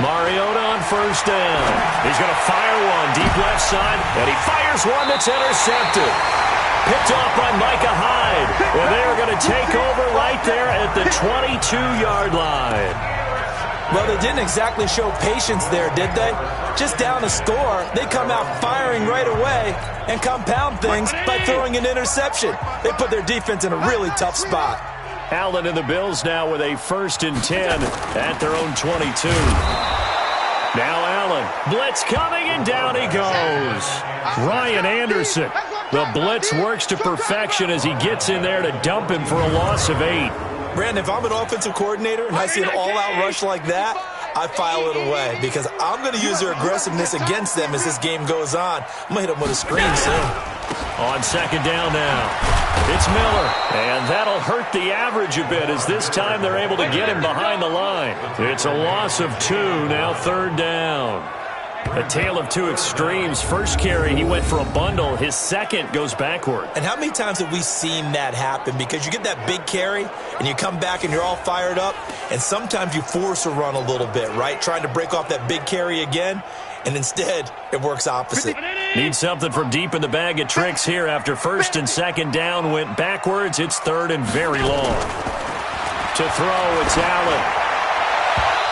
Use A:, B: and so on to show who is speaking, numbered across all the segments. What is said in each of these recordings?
A: My Mariota on first down. He's going to fire one deep left side, and he fires one that's intercepted. Picked off by Micah Hyde. And they are going to take over right there at the 22-yard line.
B: Well, they didn't exactly show patience there, did they? Just down a score, they come out firing right away and compound things by throwing an interception. They put their defense in a really tough spot.
A: Allen and the Bills now with a 1st and 10 at their own 22. Now Allen. Blitz coming, and down he goes. Ryan Anderson. The blitz works to perfection as he gets in there to dump him for a loss of 8.
B: Brandon, if I'm an offensive coordinator and I see an all-out rush like that, I file it away because I'm going to use their aggressiveness against them as this game goes on. I'm going to hit them with a screen soon.
A: On 2nd down now, it's Miller, and that'll hurt the average a bit as this time they're able to get him behind the line. It's a loss of 2, now 3rd down. A tale of two extremes. First carry, he went for a bundle. His second goes backward.
B: And how many times have we seen that happen? Because you get that big carry, and you come back and you're all fired up, and sometimes you force a run a little bit, right? Trying to break off that big carry again, and instead it works opposite.
A: Need something from deep in the bag of tricks here after 1st and 2nd down went backwards. It's 3rd and very long. To throw, it's Allen.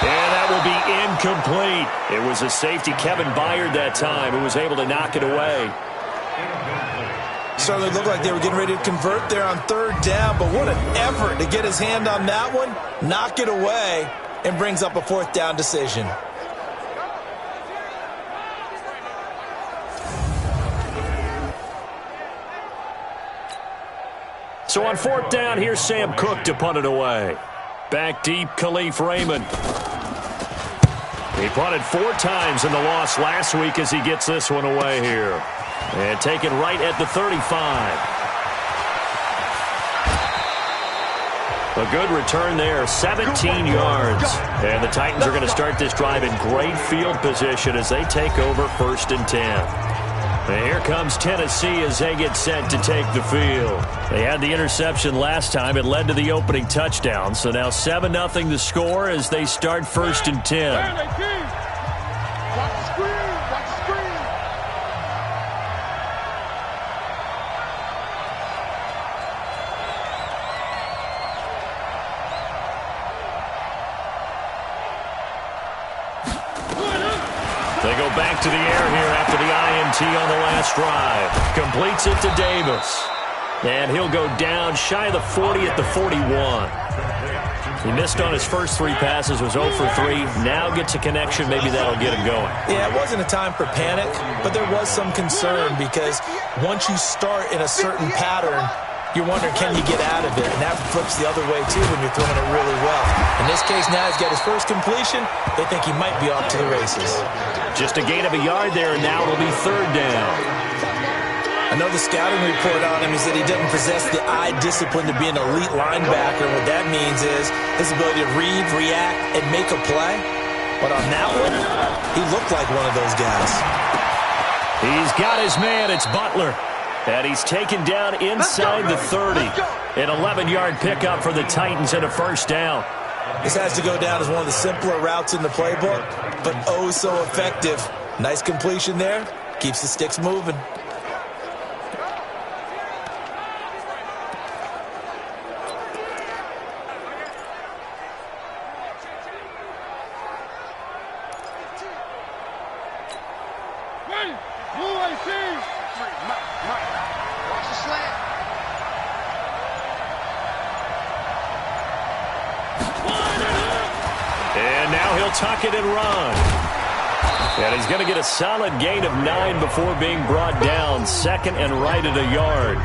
A: And that will be incomplete. It was a safety, Kevin Byard, that time, who was able to knock it away.
B: Certainly looked like they were getting ready to convert there on 3rd down, but what an effort to get his hand on that one, knock it away, and brings up a 4th down decision.
A: So on 4th down, here's Sam Cook to punt it away. Back deep, Khalif Raymond. He punted 4 times in the loss last week as he gets this one away here. And taken right at the 35. A good return there, 17 yards. And the Titans are going to start this drive in great field position as they take over 1st and 10. And here comes Tennessee as they get set to take the field. They had the interception last time. It led to the opening touchdown. So now 7-0 the score as they start 1st and 10.
C: Watch the screen. Watch the screen.
A: They go back to the air here after the INT on the last drive. Completes it to Davis. And he'll go down shy of the 40 at the 41. He missed on his first 3 passes, was 0 for 3. Now gets a connection. Maybe that'll get him going.
B: Yeah, it wasn't a time for panic, but there was some concern because once you start in a certain pattern, you're wondering, can you get out of it? And that flips the other way, too, when you're throwing it really well. In this case, now he's got his first completion. They think he might be off to the races.
A: Just a gain of a yard there, and now it'll be 3rd down.
B: I know the scouting report on him is that he doesn't possess the eye discipline to be an elite linebacker. And what that means is his ability to read, react, and make a play. But on that one, he looked like one of those guys.
A: He's got his man. It's Butler. And he's taken down inside the 30. An 11-yard pickup for the Titans and a 1st down.
B: This has to go down as one of the simpler routes in the playbook, but oh so effective. Nice completion there. Keeps the sticks moving.
A: Tuck it and run. And he's going to get a solid gain of 9 before being brought down. 2nd and right at a yard.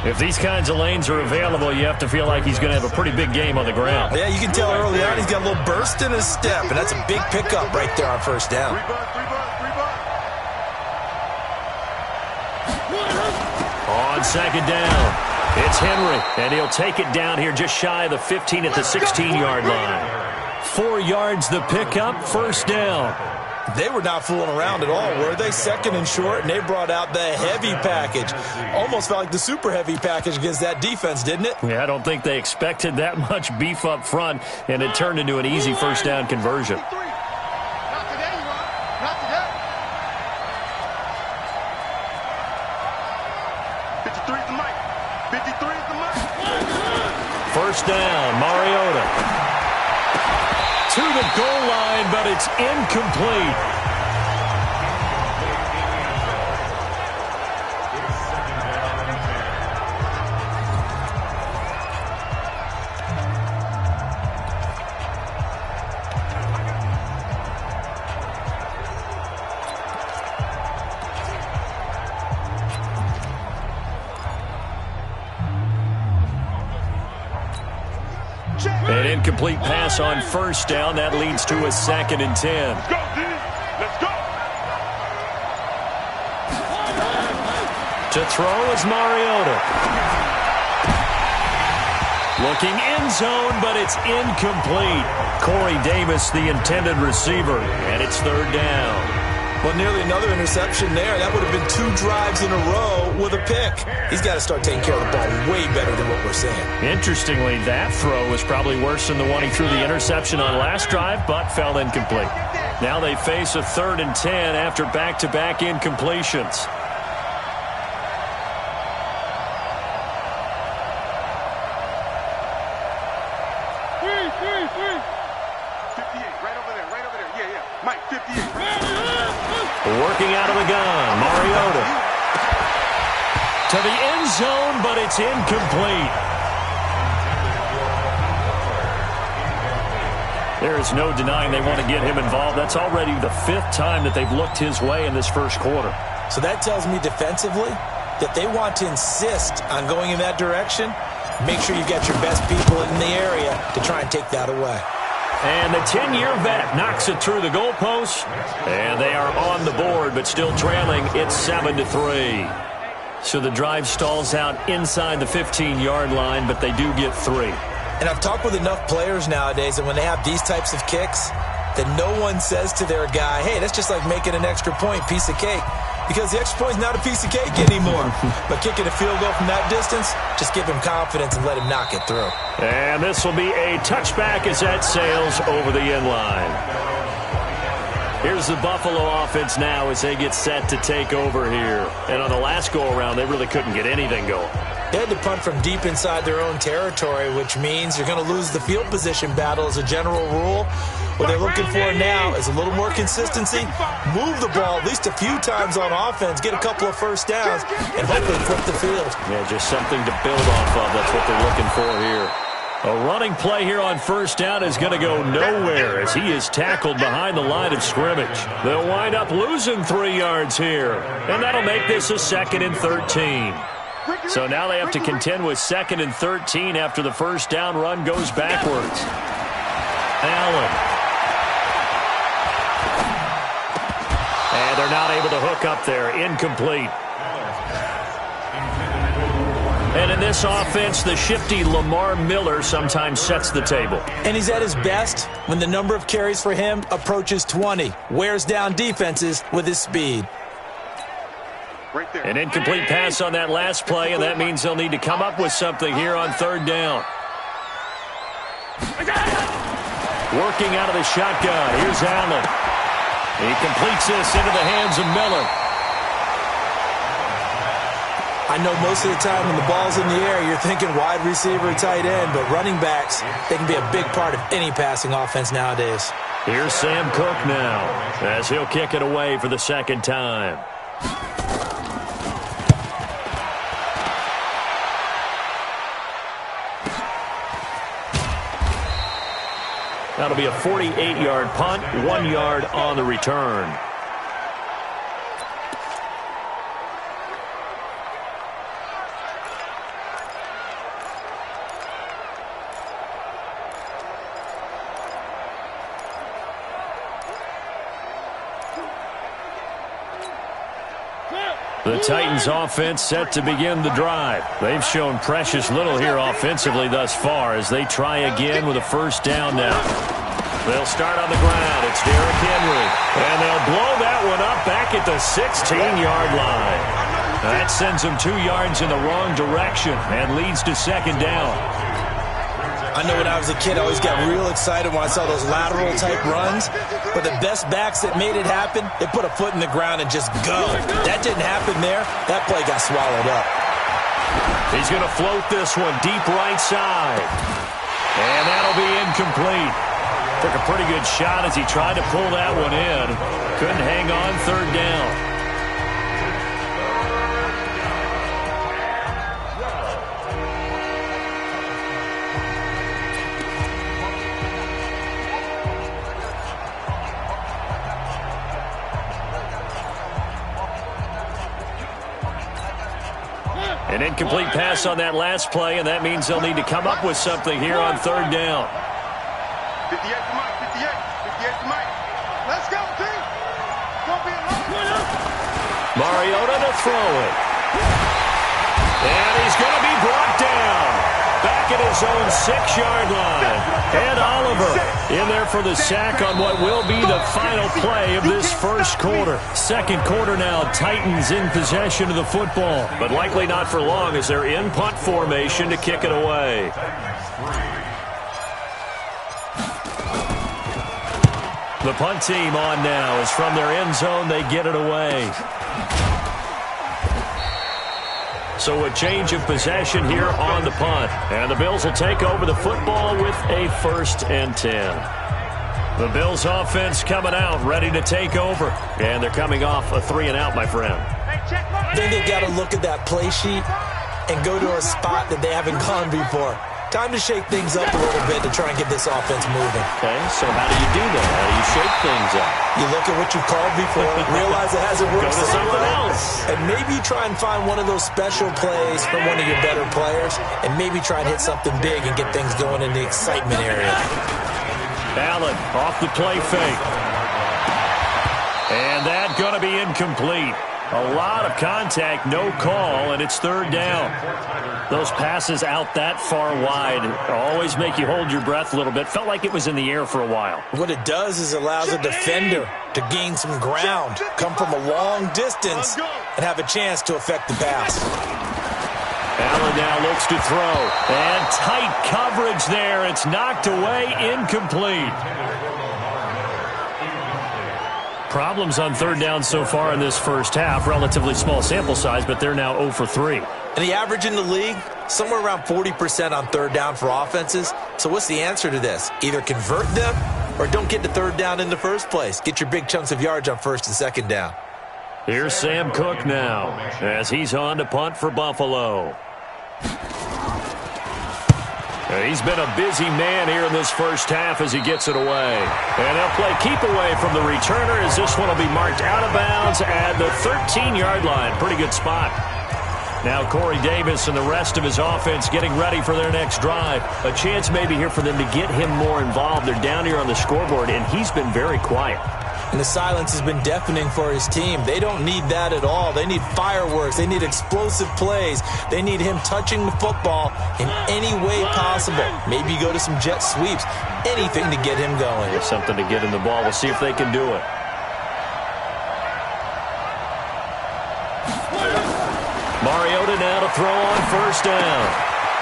A: If these kinds of lanes are available, you have to feel like he's going to have a pretty big game on the ground.
B: Yeah, you can tell early on he's got a little burst in his step, and that's a big pickup right there on 1st down.
A: On 2nd down, it's Henry, and he'll take it down here just shy of the 15 at the 16-yard line. 4 yards the pickup, 1st down.
B: They were not fooling around at all, were they? 2nd and short, and they brought out the heavy package. Almost felt like the super heavy package against that defense, didn't it?
A: Yeah, I don't think they expected that much beef up front, and it turned into an easy 1st down conversion.
C: 53 is the mic. 53 is the mic.
A: First down, Mariota. To the goal line, but it's incomplete. An incomplete pass on first down. That leads to a 2nd and 10.
C: Let's go, D. Let's go.
A: To throw is Mariota. Looking end zone, but it's incomplete. Corey Davis, the intended receiver, and it's 3rd down.
B: Well, nearly another interception there. That would have been 2 drives in a row with a pick. He's got to start taking care of the ball way better than what we're seeing.
A: Interestingly, that throw was probably worse than the one he threw the interception on last drive, but fell incomplete. Now they face a 3rd and 10 after back-to-back incompletions. Working out of the gun, Mariota. To the end zone, but it's incomplete. There is no denying they want to get him involved. That's already the 5th time that they've looked his way in this first quarter.
B: So that tells me defensively that they want to insist on going in that direction. Make sure you've got your best people in the area to try and take that away.
A: And the 10-year vet knocks it through the goalpost. And they are on the board, but still trailing. It's 7-3. So the drive stalls out inside the 15-yard line, but they do get 3.
B: And I've talked with enough players nowadays that when they have these types of kicks, that no one says to their guy, hey, that's just like making an extra point, piece of cake. Because the extra point is not a piece of cake anymore. But kicking a field goal from that distance, just give him confidence and let him knock it through.
A: And this will be a touchback as that sails over the end line. Here's the Buffalo offense now as they get set to take over here. And on the last go-around, they really couldn't get anything going.
B: They had to punt from deep inside their own territory, which means you're going to lose the field position battle as a general rule. What they're looking for now is a little more consistency, move the ball at least a few times on offense, get a couple of first downs, and hopefully flip the field.
A: Yeah, just something to build off of. That's what they're looking for here. A running play here on first down is going to go nowhere as he is tackled behind the line of scrimmage. They'll wind up losing 3 yards here, and that'll make this a 2nd and 13. So now they have to contend with 2nd and 13 after the first down run goes backwards. Allen. And they're not able to hook up there. Incomplete. And in this offense, the shifty Lamar Miller sometimes sets the table.
B: And he's at his best when the number of carries for him approaches 20. Wears down defenses with his speed.
A: An incomplete pass on that last play, and that means they'll need to come up with something here on 3rd down. Working out of the shotgun. Here's Allen. He completes this into the hands of Miller.
B: I know most of the time when the ball's in the air, you're thinking wide receiver, tight end, but running backs, they can be a big part of any passing offense nowadays.
A: Here's Sam Cook now as he'll kick it away for the 2nd time. That'll be a 48-yard punt, 1 yard on the return. The Titans offense set to begin the drive. They've shown precious little here offensively thus far as they try again with a first down now. They'll start on the ground. It's Derrick Henry. And they'll blow that one up back at the 16-yard line. That sends them 2 yards in the wrong direction and leads to 2nd down.
B: I know when I was a kid, I always got real excited when I saw those lateral-type runs. But the best backs that made it happen, they put a foot in the ground and just go. That didn't happen there. That play got swallowed up.
A: He's going to float this one deep right side. And that'll be incomplete. Took a pretty good shot as he tried to pull that one in. Couldn't hang on third down. An incomplete pass on that last play, and that means they'll need to come up with something here on third down.
C: 58 to Mike, 58 to Mike. Let's go, team. Don't be alone.
A: Mariota to throw it. And he's going to be brought down. Back at his own 6-yard line. And Oliver in there for the sack on what will be the final play of this first quarter. Second quarter now, Titans in possession of the football. But likely not for long as they're in punt formation to kick it away. The punt team on now as from their end zone they get it away. So a change of possession here on the punt. And the Bills will take over the football with a 1st and 10. The Bills offense coming out, ready to take over. And they're coming off a 3-and-out, my friend.
B: I think they've got to look at that play sheet and go to a spot that they haven't gone before. Time to shake things up a little bit to try and get this offense moving.
A: Okay, so how do you do that? How do you shake things up?
B: You look at what you've called before, realize it hasn't worked.
A: Go to something else.
B: And maybe try and find one of those special plays from one of your better players, and maybe try and hit something big and get things going in the excitement area.
A: Allen off the play fake. And that's going to be incomplete. A lot of contact, no call, and it's third down. Those passes out that far wide always make you hold your breath a little bit. Felt like it was in the air for a while.
B: What it does is allows a defender to gain some ground, come from a long distance, and have a chance to affect the pass.
A: Allen now looks to throw. And tight coverage there. It's knocked away, incomplete. Problems on third down so far in this first half. Relatively small sample size, but they're now 0 for 3.
B: And the average in the league, somewhere around 40% on third down for offenses. So what's the answer to this? Either convert them or don't get to third down in the first place. Get your big chunks of yards on first and second down.
A: Here's Sam Cook now as he's on to punt for Buffalo. He's been a busy man here in this first half as he gets it away. And they'll play keep away from the returner as this one will be marked out of bounds at the 13-yard line. Pretty good spot. Now Corey Davis and the rest of his offense getting ready for their next drive. A chance maybe here for them to get him more involved. They're down here on the scoreboard, and he's been very quiet.
B: And the silence has been deafening for his team. They don't need that at all. They need fireworks. They need explosive plays. They need him touching the football in any way possible. Maybe go to some jet sweeps. Anything to get him going.
A: There's something to get in the ball. We'll see if they can do it. Mariota now to throw on first down.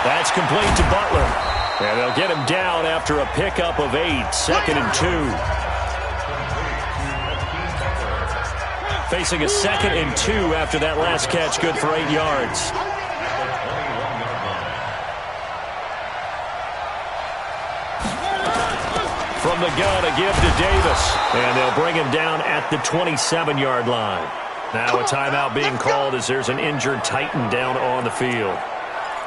A: That's complete to Butler. And they'll get him down after a pickup of 8. 2nd and 2. Facing a 2nd and 2 after that last catch, good for 8 yards. From the gun, a give to Davis. And they'll bring him down at the 27-yard line. Now a timeout being called as there's an injured Titan down on the field.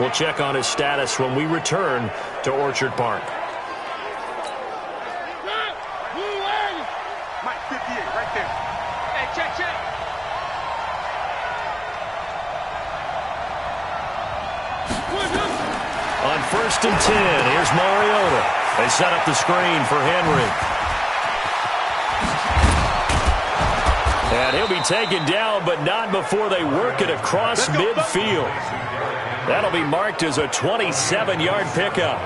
A: We'll check on his status when we return to Orchard Park.
C: Mike, 58, right there. Hey, check.
A: On 1st and 10, here's Mariota. They set up the screen for Henry. And he'll be taken down, but not before they work it across midfield. That'll be marked as a 27-yard pickup.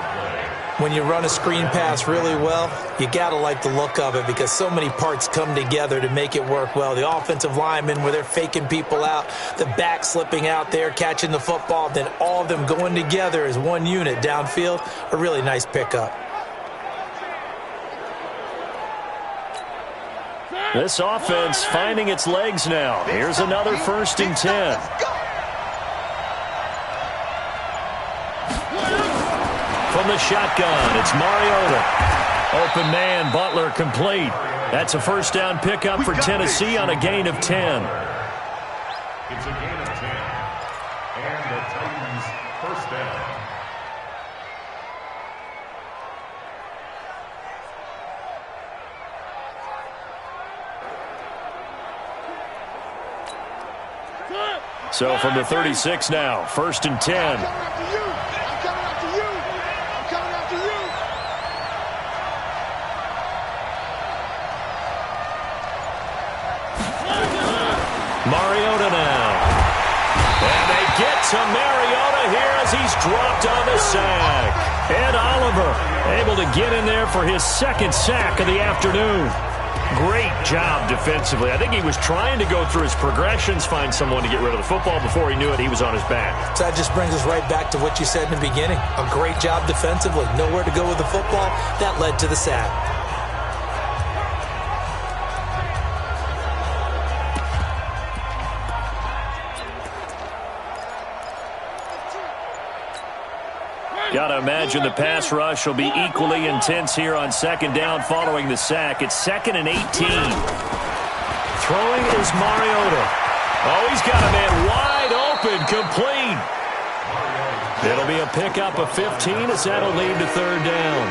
B: When you run a screen pass really well, you got to like the look of it because so many parts come together to make it work well. The offensive linemen, where they're faking people out, the back slipping out there, catching the football, then all of them going together as one unit downfield. A really nice pickup.
A: This offense finding its legs now. Here's another 1st and 10. From the shotgun, it's Mariota. Open man, Butler complete. That's a first down pickup for Tennessee on a gain of 10.
D: It's a gain of 10. And the Titans first down.
A: So from the 36 now, first and 10.
C: I'm coming after you. I'm coming after you. I'm coming after you.
A: Mariota now. And they get to Mariota here as he's dropped on the sack. Ed Oliver able to get in there for his second sack of the afternoon. Great job defensively. I think he was trying to go through his progressions, find someone to get rid of the football. Before he knew it, he was on his back.
B: So that just brings us right back to what you said in the beginning. A great job defensively. Nowhere to go with the football. That led to the sack.
A: Got to imagine the pass rush will be equally intense here on second down following the sack. It's 2nd and 18. Throwing is Mariota. Oh, he's got a man wide open, complete. It'll be a pickup of 15 as that'll lead to third down.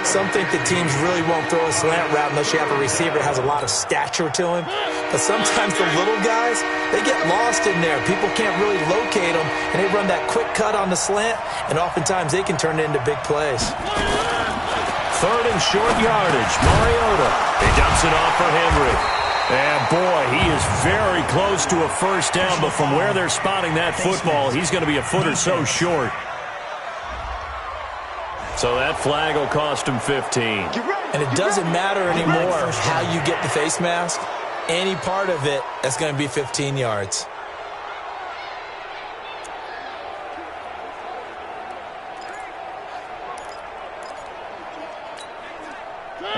B: Some think that teams really won't throw a slant route unless you have a receiver that has a lot of stature to him. But sometimes the little guys, they get lost in there. People can't really locate them, and they run that quick cut on the slant, and oftentimes they can turn it into big plays.
A: Third and short yardage. Mariota. He dumps it off for Henry. And, boy, he is very close to a first down, but from where they're spotting that football, he's going to be a foot or so short. So that flag will cost him 15.
B: And it doesn't matter anymore how you get the face mask. Any part of it, that's going to be 15 yards.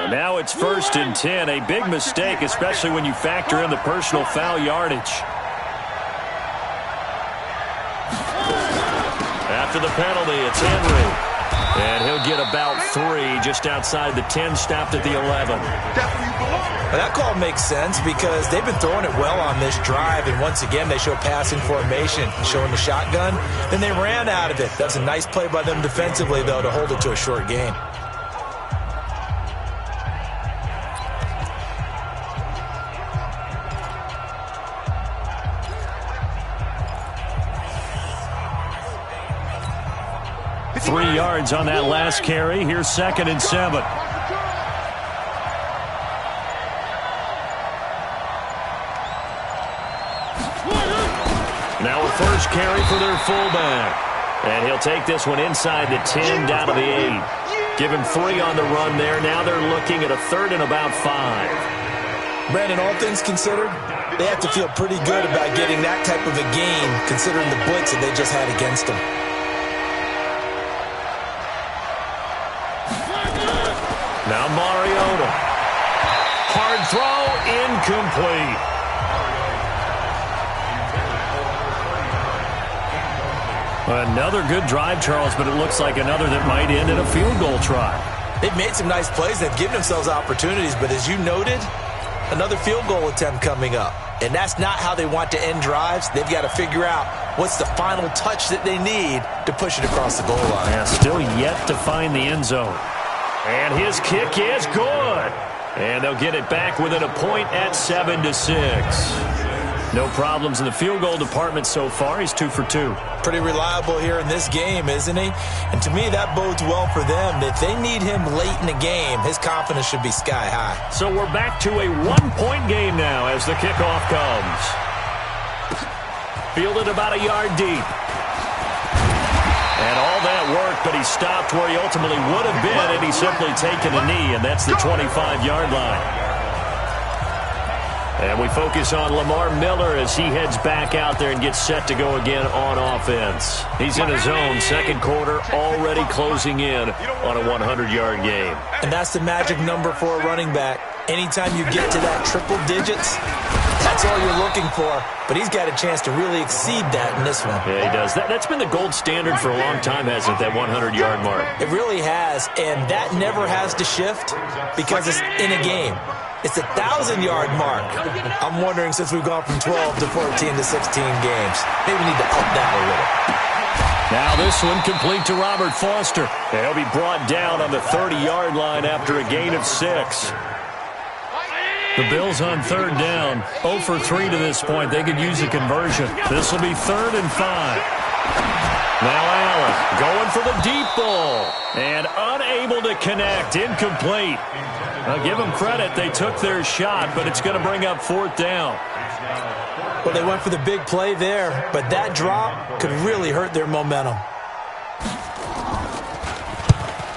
A: Now it's 1st and 10. A big mistake, especially when you factor in the personal foul yardage. After the penalty, it's Henry. And he'll get about 3 just outside the 10, stopped at the 11.
B: Well, that call makes sense because they've been throwing it well on this drive, and once again they show passing formation, showing the shotgun. Then they ran out of it. That's a nice play by them defensively, though, to hold it to a short gain.
A: Three yards on that last carry. Here's 2nd and 7. Now a first carry for their fullback. And he'll take this one inside the 10 down to the 8. Give him 3 on the run there. Now they're looking at a 3rd and about 5.
B: Brandon, all things considered, they have to feel pretty good about getting that type of a gain considering the blitz that they just had against them.
A: Now Mariota. Hard throw, incomplete. Another good drive, Charles, but it looks like another that might end in a field goal try.
B: They've made some nice plays. They've given themselves opportunities, but as you noted, another field goal attempt coming up. And that's not how they want to end drives. They've got to figure out what's the final touch that they need to push it across the goal line.
A: Yeah, still yet to find the end zone. And his kick is good. And they'll get it back within a point at 7-6. No problems in the field goal department so far. He's 2 for 2.
B: Pretty reliable here in this game, isn't he? And to me, that bodes well for them. If they need him late in the game, his confidence should be sky high.
A: So we're back to a 1-point game now as the kickoff comes. Fielded about a yard deep. And all that work, but he stopped where he ultimately would have been had he simply taken a knee, and that's the 25-yard line. And we focus on Lamar Miller as he heads back out there and gets set to go again on offense. He's in his own second quarter, already closing in on a 100-yard game.
B: And that's the magic number for a running back. Anytime you get to that triple digits, That's all you're looking for, but he's got a chance to really exceed that in this one.
A: Yeah, he does. That's been the gold standard for a long time, hasn't it, that 100-yard mark?
B: It really has, and that never has to shift because it's in a game. It's a 1,000-yard mark. I'm wondering, since we've gone from 12 to 14 to 16 games, maybe we need to up that a little.
A: Now this one complete to Robert Foster. He'll be brought down on the 30-yard line after a gain of 6. The Bills on third down. 0 for 3 to this point. They could use a conversion. This will be 3rd and 5. Now Allen going for the deep ball. And unable to connect. Incomplete. I'll give them credit. They took their shot, but it's going to bring up 4th down.
B: Well, they went for the big play there, but that drop could really hurt their momentum.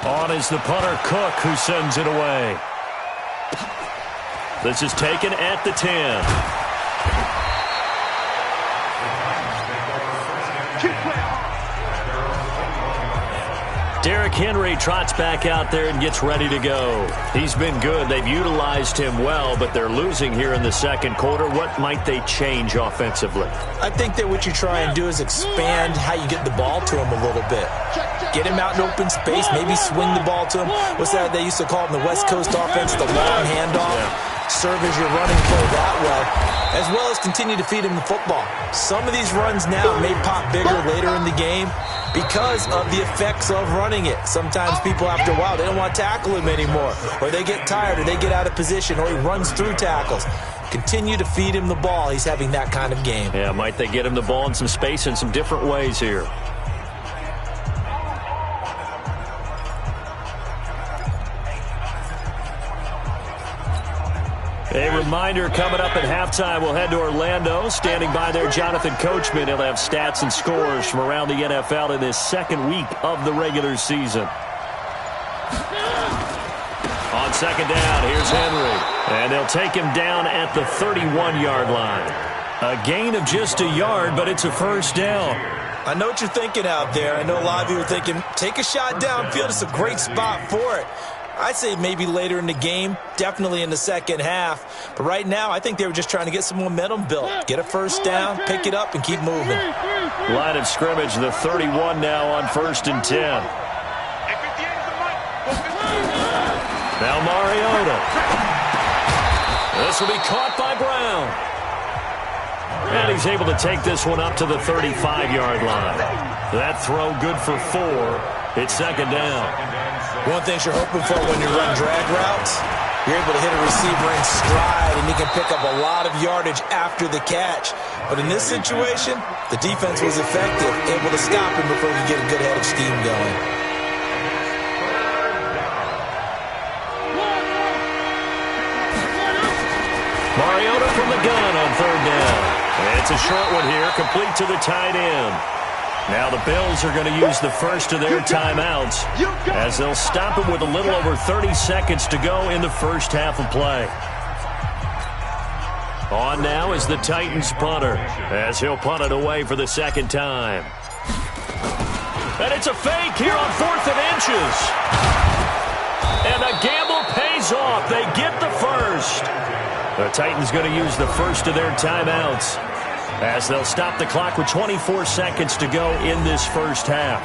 A: On is the punter, Cook, who sends it away. This is taken at the 10. Derrick Henry trots back out there and gets ready to go. He's been good. They've utilized him well, but they're losing here in the second quarter. What might they change offensively?
B: I think that what you try and do is expand how you get the ball to him a little bit. Get him out in open space, maybe swing the ball to him. What's that they used to call it in the West Coast offense, the long handoff? Yeah. Serve as your running play that way, as well as continue to feed him the football. Some of these runs now may pop bigger later in the game because of the effects of running it. Sometimes people, after a while, they don't want to tackle him anymore, or they get tired, or they get out of position, or he runs through tackles. Continue to feed him the ball. He's having that kind of game.
A: Yeah, might they get him the ball in some space in some different ways here. A reminder, coming up at halftime, we'll head to Orlando. Standing by there, Jonathan Coachman. He'll have stats and scores from around the NFL in this second week of the regular season. On second down, here's Henry. And they'll take him down at the 31-yard line. A gain of just a yard, but it's a first down.
B: I know what you're thinking out there. I know a lot of you are thinking, take a shot downfield. It's a great spot for it. I'd say maybe later in the game, definitely in the second half. But right now, I think they were just trying to get some momentum built. Get a first down, pick it up, and keep moving.
A: Line of scrimmage, the 31 now on 1st and 10. Now Mariota. This will be caught by Brown. And he's able to take this one up to the 35-yard line. That throw good for 4. It's second down.
B: One thing you're hoping for when you run drag routes, you're able to hit a receiver in stride, and he can pick up a lot of yardage after the catch. But in this situation, the defense was effective, able to stop him before he could get a good head of steam going.
A: Mariota from the gun on third down. It's a short one here, complete to the tight end. Now the Bills are going to use the first of their timeouts as they'll stop him with a little over 30 seconds to go in the first half of play. On now is the Titans punter as he'll punt it away for the second time. And it's a fake here on 4th and inches. And the gamble pays off. They get the first. The Titans going to use the first of their timeouts as they'll stop the clock with 24 seconds to go in this first half.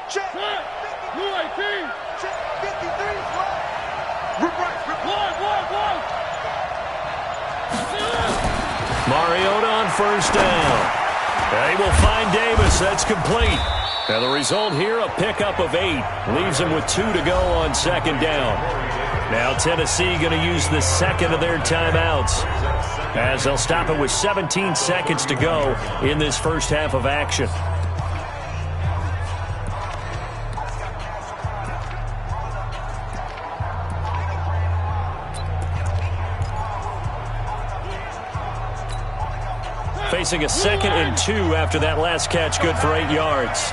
C: Check. UAP. Check. 53.
A: Mariota on first down. They will find Davis. That's complete. And the result here, a pickup of 8. Leaves him with 2 to go on second down. Now Tennessee going to use the second of their timeouts as they'll stop it with 17 seconds to go in this first half of action. facing a 2nd and 2 after that last catch, good for 8 yards.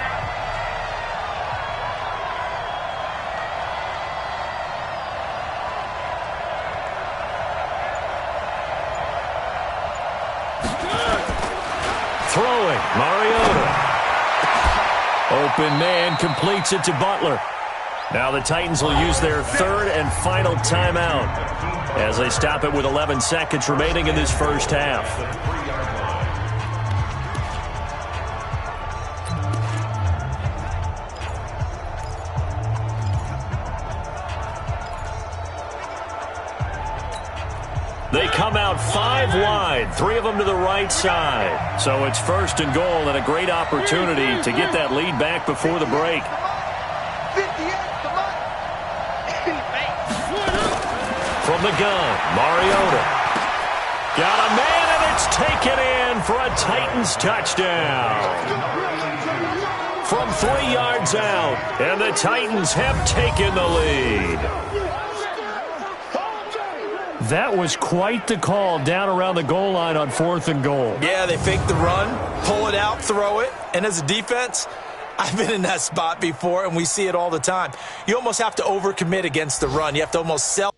A: Throwing, Mariota. Open man, completes it to Butler. Now the Titans will use their 3rd and final timeout as they stop it with 11 seconds remaining in this first half. They come out 5 wide, 3 of them to the right side. So it's 1st and goal and a great opportunity to get that lead back before the break. From the gun, Mariota. Got a man, and it's taken in for a Titans touchdown. From 3 yards out, and the Titans have taken the lead. That was quite the call down around the goal line on 4th and goal.
B: Yeah, they fake the run, pull it out, throw it, and as a defense, I've been in that spot before, and we see it all the time. You almost have to overcommit against the run. You have to almost sell.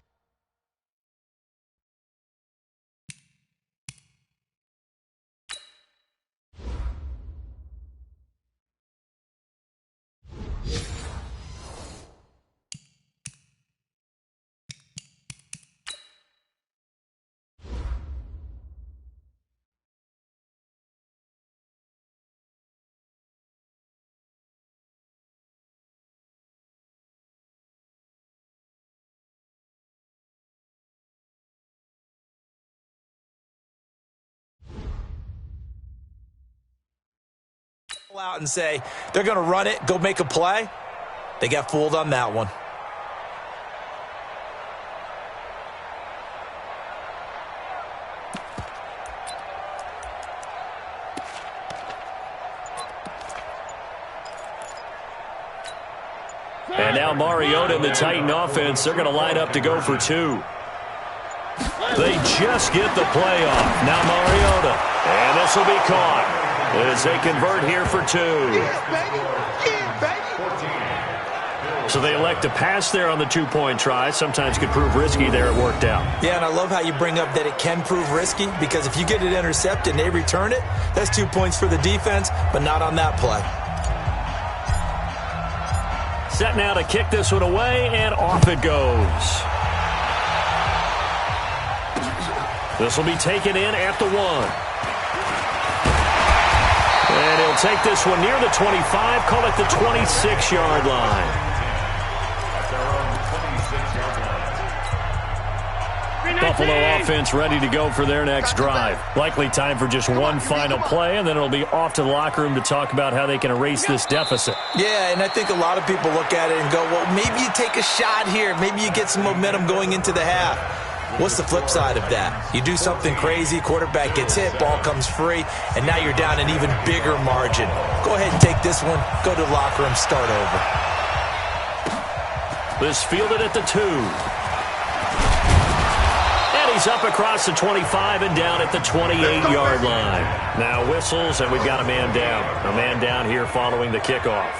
B: Out and say they're going to run it, go make a play. They got fooled on that one.
A: And now Mariota and the Titan offense, they're going to line up to go for 2. They just get the play off. Now Mariota. And this will be caught as they convert here for 2. So they elect to pass there on the 2-point try. Sometimes could prove risky there. It worked out.
B: Yeah, and I love how you bring up that it can prove risky, because if you get it intercepted and they return it, that's 2 points for the defense, but not on that play.
A: Set now to kick this one away, and off it goes. This will be taken in at the 1. And he'll take this one near the 25, call it the 26-yard line. Buffalo offense ready to go for their next drive. Likely time for just one final play, and then it'll be off to the locker room to talk about how they can erase this deficit.
B: Yeah, and I think a lot of people look at it and go, well, maybe you take a shot here. Maybe you get some momentum going into the half. What's the flip side of that? You do something crazy, quarterback gets hit, ball comes free, and now you're down an even bigger margin. Go ahead and take this one, go to the locker room, start over.
A: This fielded at the 2. And he's up across the 25 and down at the 28-yard line. Now whistles, and we've got a man down. A man down here following the kickoff.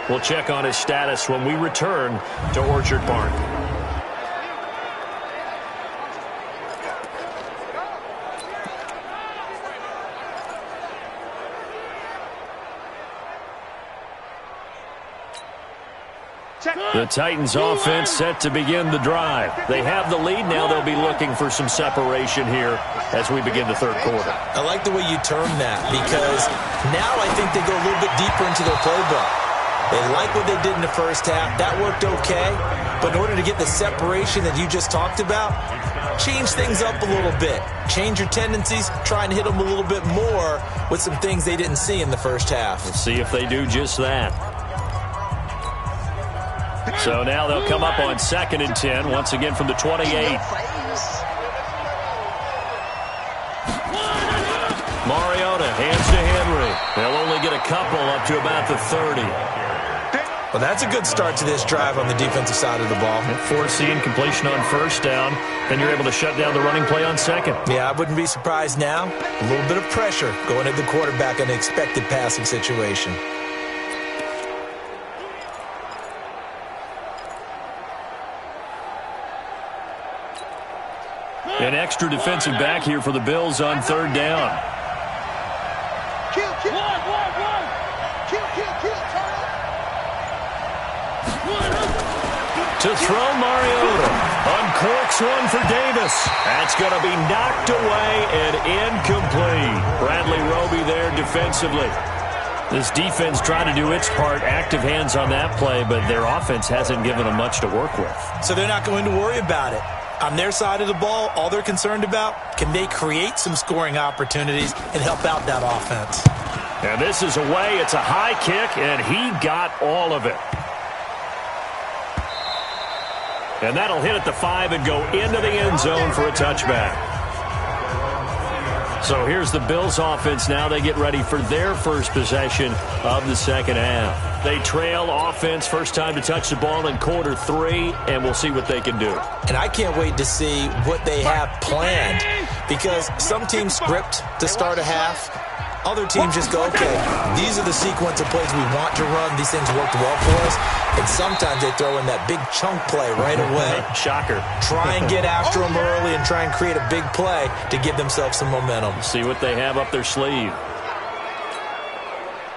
A: We'll check on his status when we return to Orchard Park. The Titans offense set to begin the drive. They have the lead. Now they'll be looking for some separation here as we begin the 3rd quarter.
B: I like the way you term that, because now I think they go a little bit deeper into their playbook. They like what they did in the first half. That worked okay. But in order to get the separation that you just talked about, change things up a little bit. Change your tendencies. Try and hit them a little bit more with some things they didn't see in the first half.
A: Let's see if they do just that. So now they'll come up on 2nd and 10, once again from the 28. Mariota hands to Henry. They'll only get a couple up to about the 30.
B: Well, that's a good start to this drive on the defensive side of the ball.
A: Forcing completion on first down, then you're able to shut down the running play on second.
B: Yeah, I wouldn't be surprised now. A little bit of pressure going at the quarterback in an expected passing situation.
A: An extra defensive back here for the Bills on third down.
C: Kill.
A: To throw, Mariota uncorks one for Davis. That's going to be knocked away and incomplete. Bradley Roby there defensively. This defense trying to do its part, active hands on that play, but their offense hasn't given them much to work with.
B: So they're not going to worry about it. On their side of the ball, all they're concerned about, can they create some scoring opportunities and help out that offense?
A: And this is away. It's a high kick, and he got all of it. And that'll hit at the 5 and go into the end zone for a touchback. So here's the Bills offense now. They get ready for their first possession of the second half. They trail offense, first time to touch the ball in quarter 3, and we'll see what they can do.
B: And I can't wait to see what they have planned, because some teams script to start a half. Other teams just go, okay, these are the sequence of plays we want to run. These things worked well for us. And sometimes they throw in that big chunk play right away.
A: Shocker.
B: Try and get after them early and try and create a big play to give themselves some momentum.
A: See what they have up their sleeve.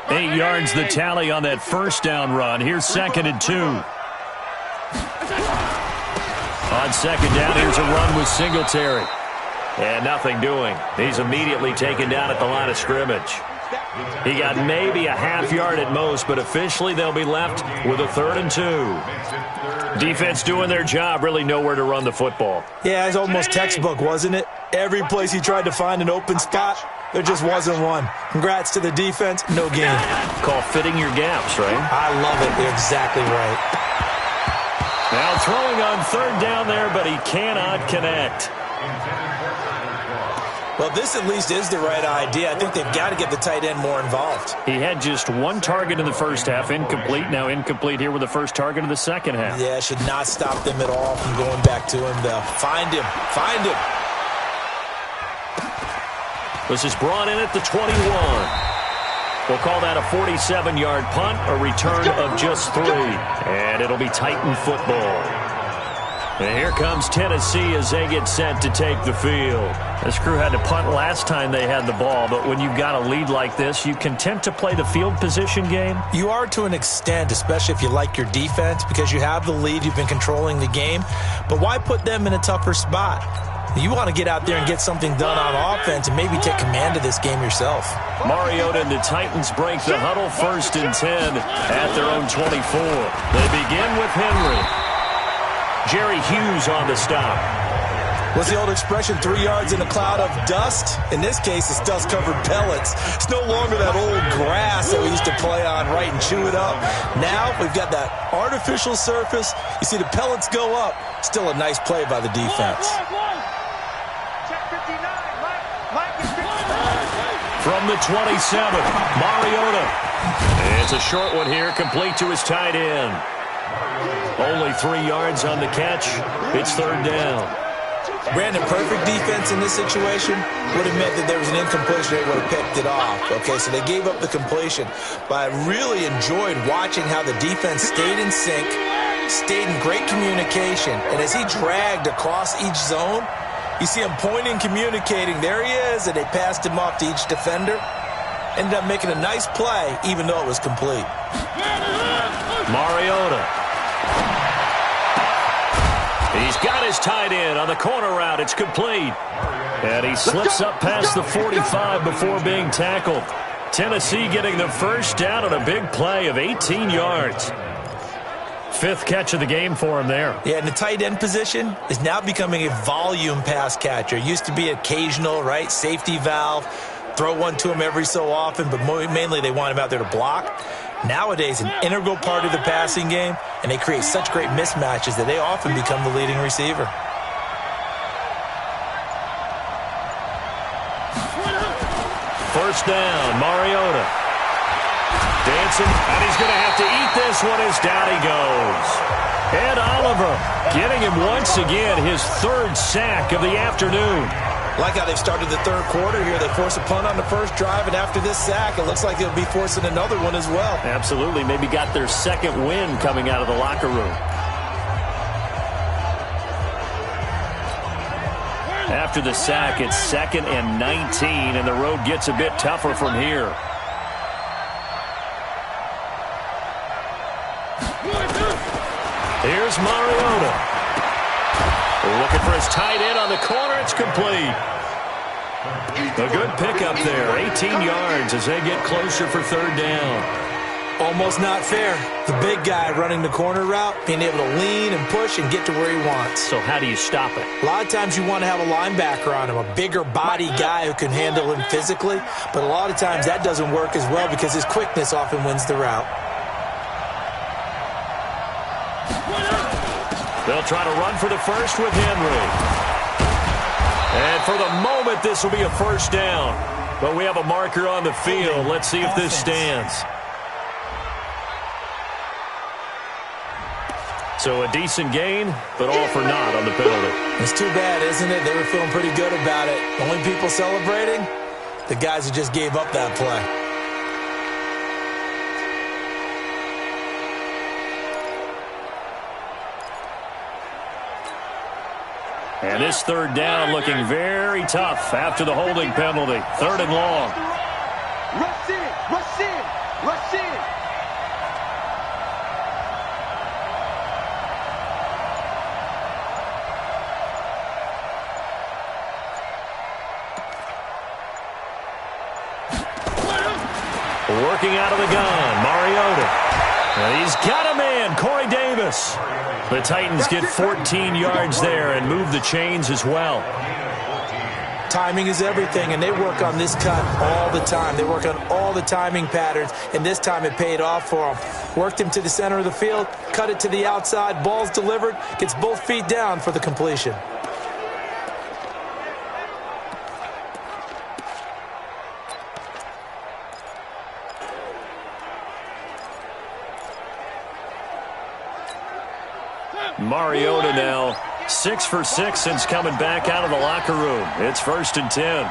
A: 8 yards the tally on that first down run. Here's 2nd and 2. On second down, here's a run with Singletary. And nothing doing. He's immediately taken down at the line of scrimmage. He got maybe a half yard at most, but officially they'll be left with a 3rd and 2. Defense doing their job, really nowhere to run the football.
B: Yeah, it's almost textbook, wasn't it? Every place he tried to find an open spot, there just wasn't one. Congrats to the defense, no gain.
A: Call fitting your gaps, right?
B: I love it. You're exactly right.
A: Now throwing on third down there, but he cannot connect.
B: Well, this at least is the right idea. I think they've got to get the tight end more involved.
A: He had just 1 target in the first half, incomplete. Now incomplete here with the first target of the second half.
B: Yeah, should not stop them at all from going back to him, though. Find him. Find him.
A: This is brought in at the 21. We'll call that a 47-yard punt, a return of just 3. And it'll be Titan football. And here comes Tennessee as they get set to take the field. This crew had to punt last time they had the ball, but when you've got a lead like this, you content to play the field position game?
B: You are to an extent, especially if you like your defense, because you have the lead, you've been controlling the game. But why put them in a tougher spot? You want to get out there and get something done on offense and maybe take command of this game yourself.
A: Mariota and the Titans break the huddle, 1st and 10 at their own 24. They begin with Henry. Jerry Hughes on the stop.
B: What's the old expression, 3 yards in a cloud of dust? In this case, it's dust-covered pellets. It's no longer that old grass that we used to play on, right, and chew it up. Now we've got that artificial surface. You see the pellets go up. Still a nice play by the defense.
A: From the 27, Mariota. It's a short one here, complete to his tight end. Only 3 yards on the catch. It's 3rd down.
B: Brandon, perfect defense in this situation would have meant that there was an incompletion. They would have picked it off. Okay, so they gave up the completion. But I really enjoyed watching how the defense stayed in sync, stayed in great communication. And as he dragged across each zone, you see him pointing, communicating. There he is, and they passed him off to each defender. Ended up making a nice play, even though it was complete.
A: Mariota. He's got his tight end on the corner route. It's complete. And he slips up past the 45 before being tackled. Tennessee getting the first down on a big play of 18 yards. 5th catch of the game for him there.
B: Yeah, and the tight end position is now becoming a volume pass catcher. It used to be occasional, right? Safety valve. Throw one to him every so often, but mainly they want him out there to block. Nowadays, an integral part of the passing game, and they create such great mismatches that they often become the leading receiver.
A: First down, Mariota. Dancing, and he's going to have to eat this one as down he goes. And Oliver getting him once again his third sack of the afternoon.
E: Like how they've started the third quarter here. They force a punt on the first drive, and after this sack, it looks like they'll be forcing another one as well.
A: Absolutely. Maybe got their second win coming out of the locker room. After the sack, it's 2nd and 19, and the road gets a bit tougher from here. Here's Mariota. Looking for his tight end on the corner. It's complete. A good pickup there. 18 yards as they get closer for third down.
B: Almost not fair. The big guy running the corner route, being able to lean and push and get to where he wants.
A: So how do you stop it?
B: A lot of times you want to have a linebacker on him, a bigger body guy who can handle him physically. But a lot of times that doesn't work as well because his quickness often wins the route.
A: They'll try to run for the first with Henry. And for the moment, this will be a first down. But we have a marker on the field. Let's see if this stands. So a decent gain, but all for naught on the penalty.
B: It's too bad, isn't it? They were feeling pretty good about it. Only people celebrating? The guys who just gave up that play.
A: And this third down looking very tough after the holding penalty. 3rd and long.
C: Rush in, rush in, rush in.
A: Working out of the gun, Mariota. And he's got a man, Corey Davis. The Titans get 14 yards there and move the chains as well.
B: Timing is everything, and they work on this cut all the time. They work on all the timing patterns, and this time it paid off for them. Worked him to the center of the field, cut it to the outside, ball's delivered, gets both feet down for the completion.
A: Mariota now 6 for 6 since coming back out of the locker room. It's 1st and 10.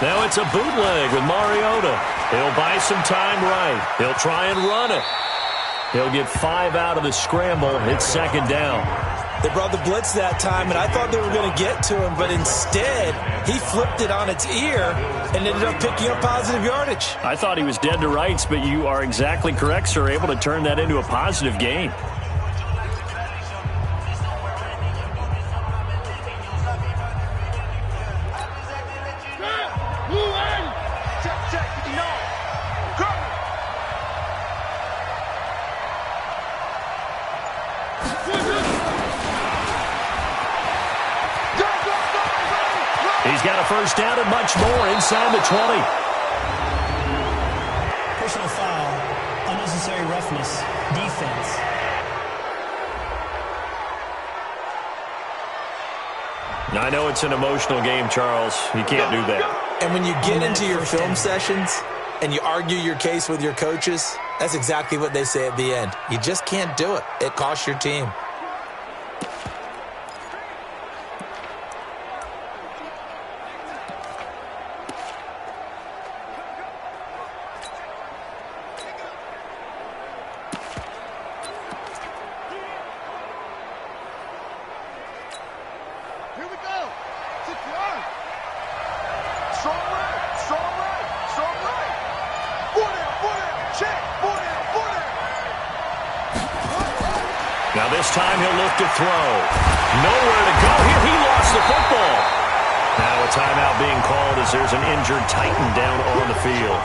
A: Now it's a bootleg with Mariota. He'll buy some time right. He'll try and run it. He'll get 5 out of the scramble. It's 2nd down.
B: They brought the blitz that time, and I thought they were going to get to him, but instead he flipped it on its ear and ended up picking up positive yardage.
A: I thought he was dead to rights, but you are exactly correct, sir. Able to turn that into a positive gain. He's got a first down and much more inside the 20.
F: Personal foul, unnecessary roughness, defense.
A: I know it's an emotional game, Charles. You can't do that.
B: And when you get into your film sessions and you argue your case with your coaches, that's exactly what they say at the end. You just can't do it. It costs your team.
A: Now this time he'll look to throw. Nowhere to go here. He lost the football. Now a timeout being called as there's an injured Titan down on the field.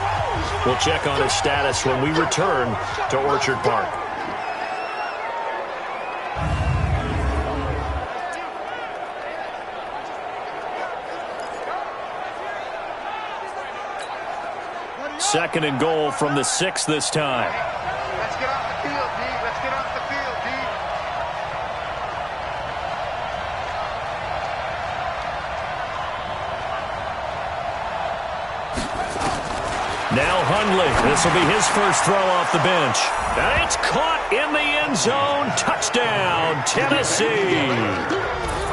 A: We'll check on his status when we return to Orchard Park. Second and goal from the 6 this time.
C: Let's get off the field, D. Let's get off the field, D.
A: Now Hundley. This will be his first throw off the bench. And it's caught in the end zone. Touchdown, Tennessee.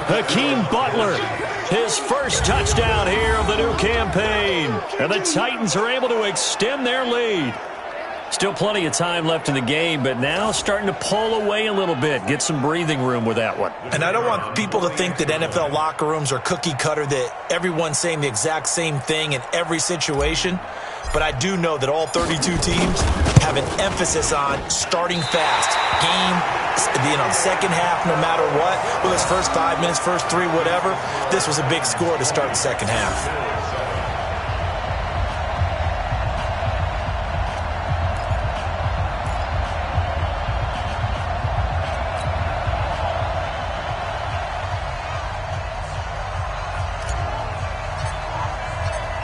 A: Hakeem Butler, his first touchdown here of the new campaign. And the Titans are able to extend their lead. Still plenty of time left in the game, but now starting to pull away a little bit. Get some breathing room with that one.
B: And I don't want people to think that NFL locker rooms are cookie cutter, that everyone's saying the exact same thing in every situation. But I do know that all 32 teams have an emphasis on starting fast. Game being on the second half no matter what. Whether it's first 5 minutes, first 3, whatever. This was a big score to start the second half.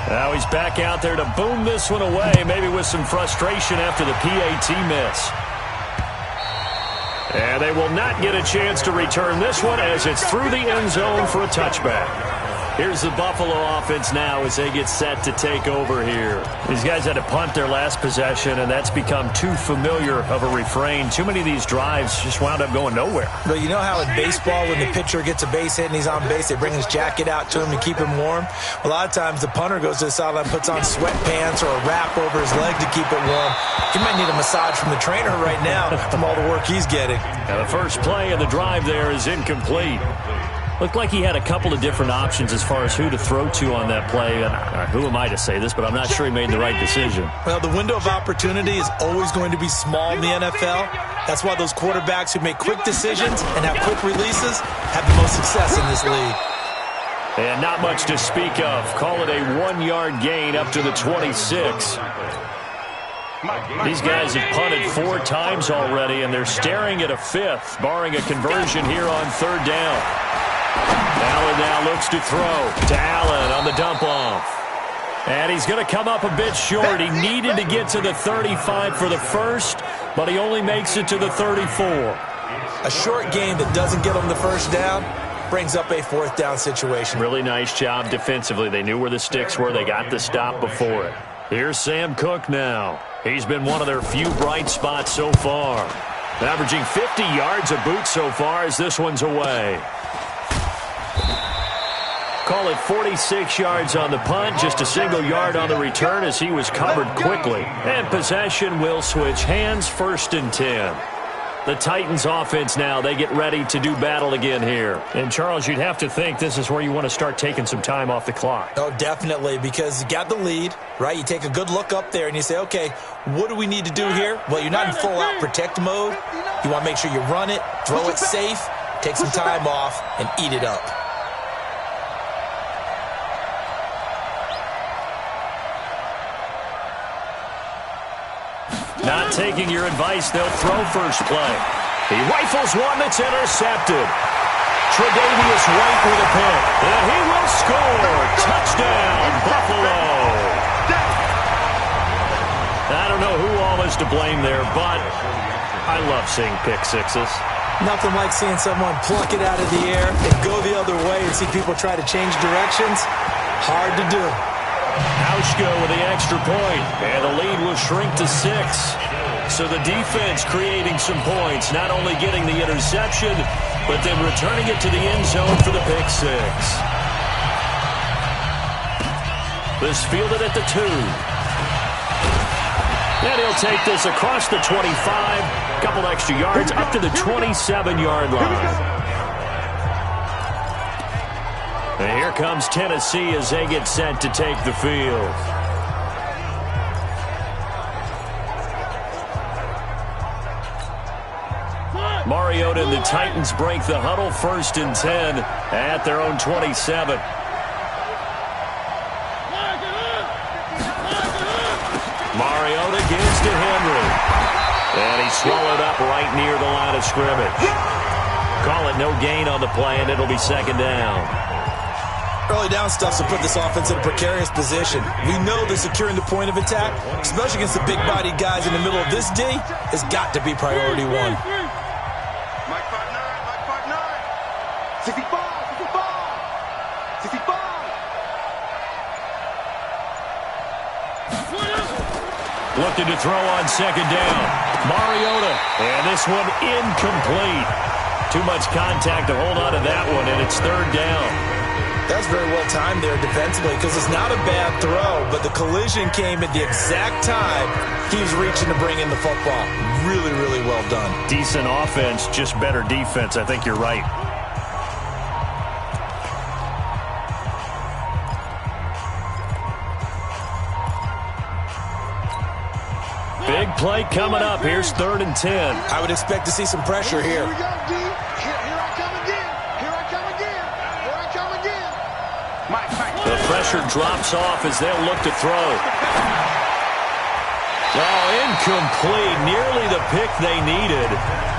A: Now he's back out there to boom this one away, maybe with some frustration after the PAT miss. And they will not get a chance to return this one as it's through the end zone for a touchback. Here's the Buffalo offense now as they get set to take over here. These guys had to punt their last possession, and that's become too familiar of a refrain. Too many of these drives just wound up going nowhere.
B: But you know how in baseball when the pitcher gets a base hit and he's on base, they bring his jacket out to him to keep him warm? A lot of times the punter goes to the sideline, puts on sweatpants or a wrap over his leg to keep it warm. He might need a massage from the trainer right now from all the work he's getting.
A: Now the first play of the drive there is incomplete. Looked like he had a couple of different options as far as who to throw to on that play. And who am I to say this, but I'm not sure he made the right decision.
B: Well, the window of opportunity is always going to be small in the NFL. That's why those quarterbacks who make quick decisions and have quick releases have the most success in this league.
A: And not much to speak of. Call it a 1-yard gain up to the 26. These guys have punted 4 times already, and they're staring at a 5th, barring a conversion here on 3rd down. Allen now looks to throw to Allen on the dump-off. And he's going to come up a bit short. He needed to get to the 35 for the first, but he only makes it to the 34.
B: A short game that doesn't get him the first down brings up a 4th down situation.
A: Really nice job defensively. They knew where the sticks were. They got the stop before it. Here's Sam Cook now. He's been one of their few bright spots so far. Averaging 50 yards a boot so far as this one's away. Call it 46 yards on the punt, just a single yard on the return as he was covered quickly. And possession will switch hands, 1st and 10. The Titans offense now, they get ready to do battle again here. And Charles, you'd have to think this is where you want to start taking some time off the clock.
B: Oh, definitely, because you got the lead, right? You take a good look up there and you say, okay, what do we need to do here? Well, you're not in full-out protect mode. You want to make sure you run it, throw it safe, take some time off, and eat it up.
A: Not taking your advice, they'll throw first play. He rifles one that's intercepted. Tre'Davious White with a pick, and he will score. Touchdown, Buffalo. I don't know who all is to blame there, but I love seeing pick sixes.
B: Nothing like seeing someone pluck it out of the air and go the other way and see people try to change directions. Hard to do.
A: Hauschka with the extra point, and the lead will shrink to 6. So the defense creating some points, not only getting the interception, but then returning it to the end zone for the pick 6. This fielded at the 2. And he'll take this across the 25, couple extra yards up to the 27-yard line. And here comes Tennessee as they get set to take the field. Mariota and the Titans break the huddle, 1st and 10 at their own 27. Mariota gives to Henry. And he's swallowed up right near the line of scrimmage. Call it no gain on the play, and it'll be 2nd down.
B: Early down stuff to put this offense in a precarious position. We know that securing the point of attack, especially against the big-bodied guys in the middle of this D, has got to be priority 1.
C: Mike 5'9", Mike 5'9". 65, 65, 65.
A: Looking to throw on second down. Mariota. And this one incomplete. Too much contact to hold on to that one, and it's third down.
E: That's very well timed there defensively because it's not a bad throw, but the collision came at the exact time he was reaching to bring in the football. Really, really well done.
A: Decent offense, just better defense. I think you're right. Big play coming up. Here's 3rd and 10.
E: I would expect to see some pressure here.
C: Here we go, D. Here I come again. Here I come again. Here I come again. Mike.
A: The pressure drops off as they'll look to throw. Oh, incomplete. Nearly the pick they needed.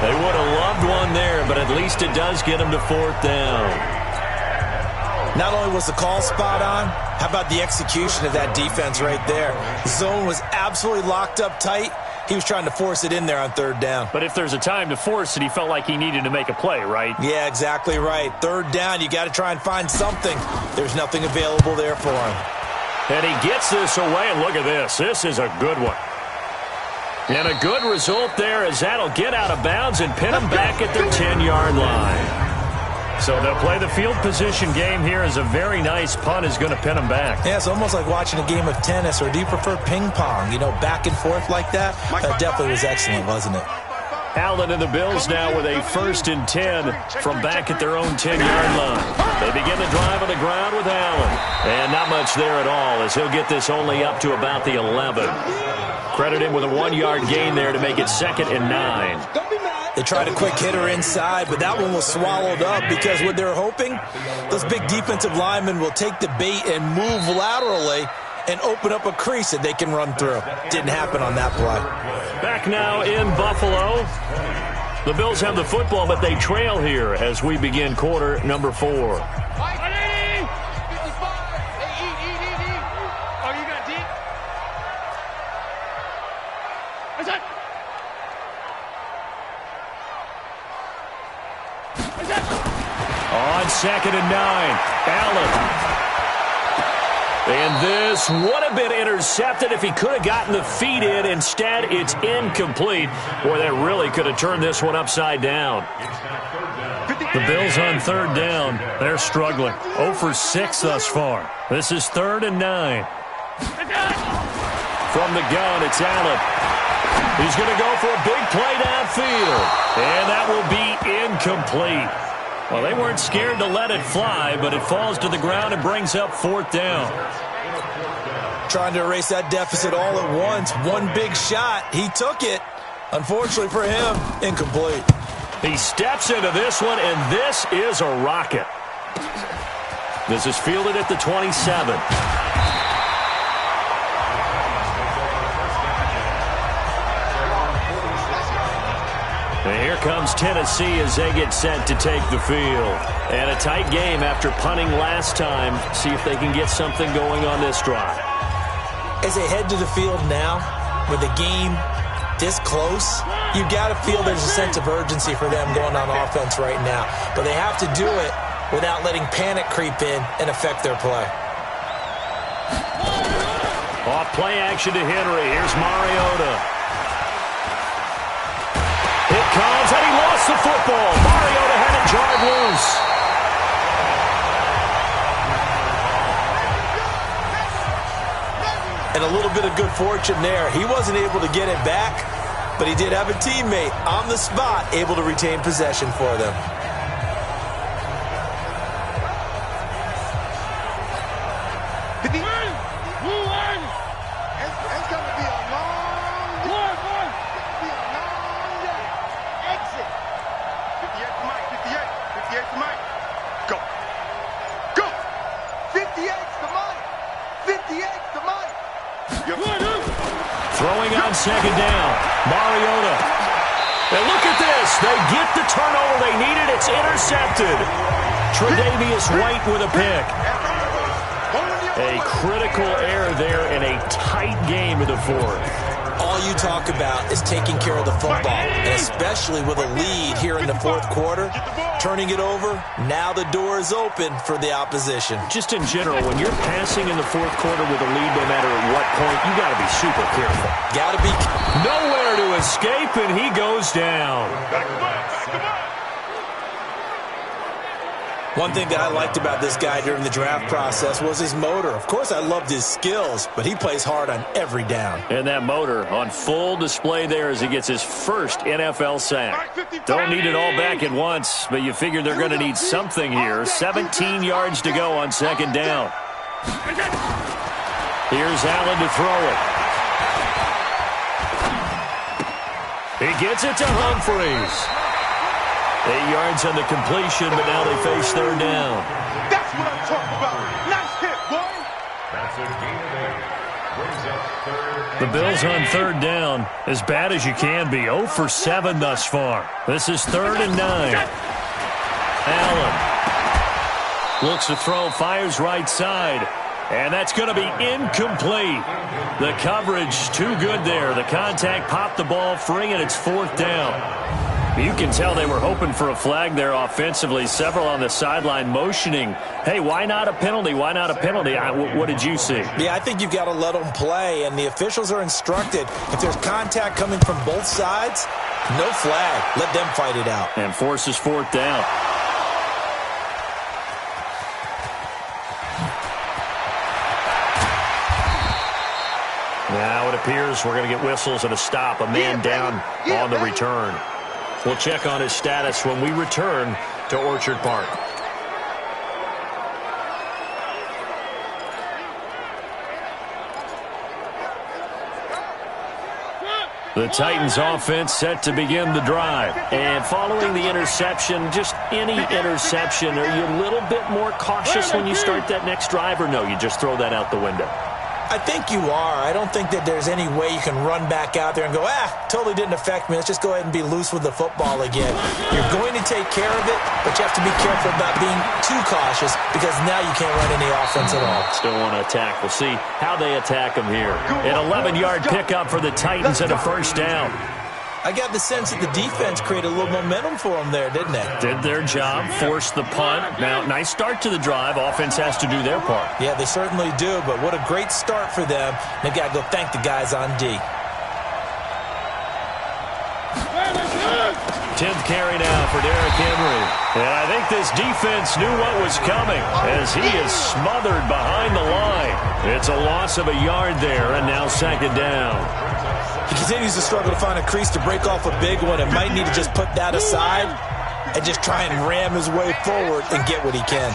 A: They would have loved one there, but at least it does get them to 4th down.
E: Not only was the call spot on, how about the execution of that defense right there? The zone was absolutely locked up tight. He was trying to force it in there on 3rd down.
A: But if there's a time to force it, he felt like he needed to make a play, right?
E: Yeah, exactly right. 3rd down, you got to try and find something. There's nothing available there for him.
A: And he gets this away, and look at this. This is a good one. And a good result there as that'll get out of bounds and pin them back at their 10-yard line. So they'll play the field position game here as a very nice punt is going to pin them back.
E: Yeah, it's almost like watching a game of tennis, or do you prefer ping pong? You know, back and forth like that? That definitely was excellent, wasn't it?
A: Allen and the Bills now with a 1st and 10 from back at their own 10-yard line. They begin the drive on the ground with Allen. And not much there at all as he'll get this only up to about the 11. Credit him with a 1-yard gain there to make it 2nd and 9.
E: They tried a quick hitter inside, but that one was swallowed up because what they're hoping, those big defensive linemen will take the bait and move laterally and open up a crease that they can run through. Didn't happen on that play.
A: Back now in Buffalo. The Bills have the football, but they trail here as we begin quarter number 4. On 2nd and 9, Allen. And this would have been intercepted if he could have gotten the feet in. Instead, it's incomplete. Boy, that really could have turned this one upside down. The Bills on 3rd down. They're struggling. 0 for 6 thus far. This is 3rd and 9. From the gun, it's Allen. He's going to go for a big play downfield. And that will be incomplete. Well, they weren't scared to let it fly, but it falls to the ground and brings up 4th down.
E: Trying to erase that deficit all at once. One big shot. He took it. Unfortunately for him, incomplete.
A: He steps into this one, and this is a rocket. This is fielded at the 27. And here comes Tennessee as they get set to take the field. And a tight game after punting last time. See if they can get something going on this drive.
E: As they head to the field now, with the game this close, you've got to feel there's a sense of urgency for them going on offense right now. But they have to do it without letting panic creep in and affect their play.
A: Off play action to Henry. Here's Mariota. It comes, and he lost the football. Mariota had it jarred loose.
E: And a little bit of good fortune there. He wasn't able to get it back, but he did have a teammate on the spot able to retain possession for them.
C: It's going to be a long day. Exit. 58 to Mike. 58 to Mike. Go. 58 to Mike. 58 to Mike.
A: Throwing on 2nd down. Mariota. And look at this. They get the turnover they needed. It's intercepted. Tre'Davious White with a pick. A critical error there in a tight game of the 4th.
E: all you talk about is taking care of the football, and especially with a lead here in the fourth quarter, turning it over, now the door is open for the opposition.
A: Just in general, when you're passing in the fourth quarter with a lead, no matter at what point, you got to be super careful.
E: Got to be
A: nowhere to escape, and he goes down.
E: One thing that I liked about this guy during the draft process was his motor. Of course, I loved his skills, but he plays hard on every down.
A: And that motor on full display there as he gets his first NFL sack. Don't need it all back at once, but you figure they're going to need something here. 17 yards to go on second down. Here's Allen to throw it. He gets it to Humphries. 8 yards on the completion, but now they face third down.
C: That's what I'm talking about. Nice hit, boy.
D: That's a gain of 8. Brings up third.
A: The Bills on third down, as bad as you can be. 0 for 7 thus far. This is 3rd and 9. Allen looks to throw, fires right side. And that's going to be incomplete. The coverage too good there. The contact popped the ball free, and it's 4th down. You can tell they were hoping for a flag there offensively. Several on the sideline motioning, hey, why not a penalty? Why not a penalty? What did you see?
E: Yeah, I think you've got to let them play, and the officials are instructed. If there's contact coming from both sides, no flag. Let them fight it out.
A: And forces 4th down. Now it appears we're going to get whistles and a stop. A man down on the return. We'll check on his status when we return to Orchard Park. The Titans offense set to begin the drive. And following the interception, just any interception, are you a little bit more cautious when you start that next drive, or no, you just throw that out the window?
E: I think you are. I don't think that there's any way you can run back out there and go, totally didn't affect me. Let's just go ahead and be loose with the football again. You're going to take care of it, but you have to be careful about being too cautious because now you can't run any offense at all.
A: Still want to attack. We'll see how they attack them here. An 11-yard pickup for the Titans and a 1st down.
E: I got the sense that the defense created a little momentum for them there, didn't they?
A: Did their job, forced the punt. Now, nice start to the drive. Offense has to do their part.
E: Yeah, they certainly do, but what a great start for them. They've got to go thank the guys on D.
A: 10th carry now for Derrick Henry. And I think this defense knew what was coming as he is smothered behind the line. It's a loss of a yard there, and now 2nd down.
E: He continues to struggle to find a crease to break off a big one and might need to just put that aside and just try and ram his way forward and get what he can.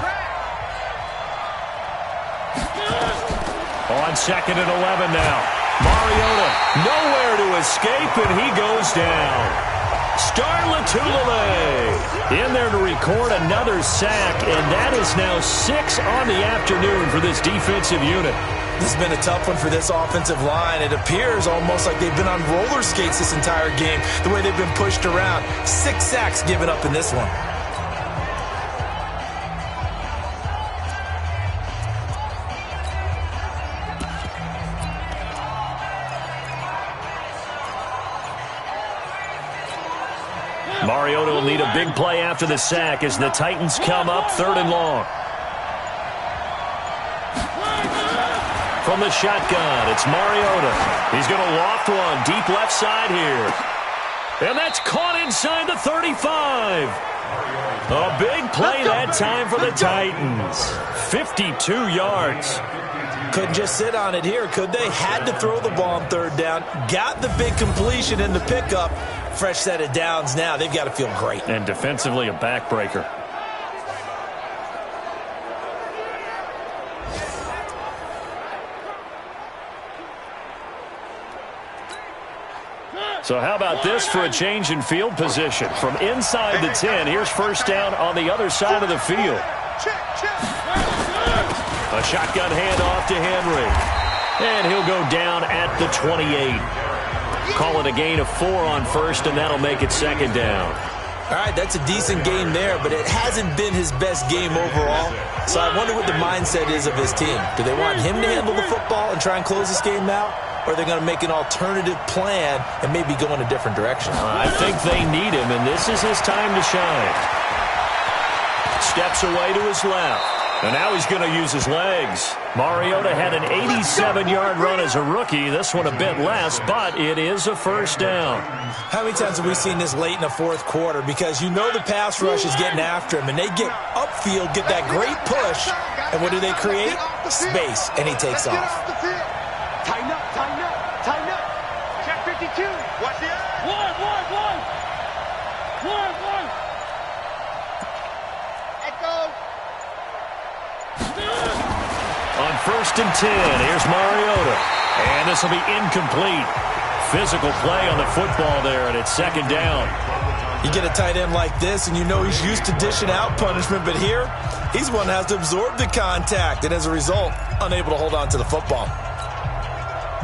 A: On 2nd and 11 now. Mariota nowhere to escape, and he goes down. Star Latulippe in there to record another sack, and that is now 6 on the afternoon for this defensive unit.
E: This has been a tough one for this offensive line. It appears almost like they've been on roller skates this entire game, the way they've been pushed around. 6 sacks given up in this one.
A: Mariota will need a big play after the sack as the Titans come up 3rd and long. From the shotgun, it's Mariota. He's going to loft one deep left side here. And that's caught inside the 35. A big play that time for the Titans. 52 yards.
E: Couldn't just sit on it here, could they? Had to throw the ball on 3rd down. Got the big completion in the pickup. Fresh set of downs now. They've got to feel great.
A: And defensively, a backbreaker. So how about this for a change in field position? From inside the 10, here's 1st down on the other side of the field. A shotgun handoff to Henry. And he'll go down at the 28. Call it a gain of 4 on 1st, and that'll make it 2nd down.
E: All right, that's a decent game there, but it hasn't been his best game overall. So I wonder what the mindset is of his team. Do they want him to handle the football and try and close this game out?
B: or they're going to make an alternative plan and maybe go in a different direction.
A: I think they need him, and this is his time to shine. Steps away to his left. And now he's going to use his legs. Mariota had an 87-yard run as a rookie. This one a bit less, but it is a first down.
B: How many times have we seen this late in the fourth quarter? Because you know the pass rush is getting after him, and they get upfield, get that great push, and what do they create? Space, and he takes off.
C: Tighten up, tighten up, tighten up. Check 52. Watch the eye. One. Echo.
A: On 1st and 10, here's Mariota. And this will be incomplete. Physical play on the football there, and it's 2nd down.
B: You get a tight end like this, and you know he's used to dishing out punishment, but here, he's the one that has to absorb the contact, and as a result, unable to hold on to the football.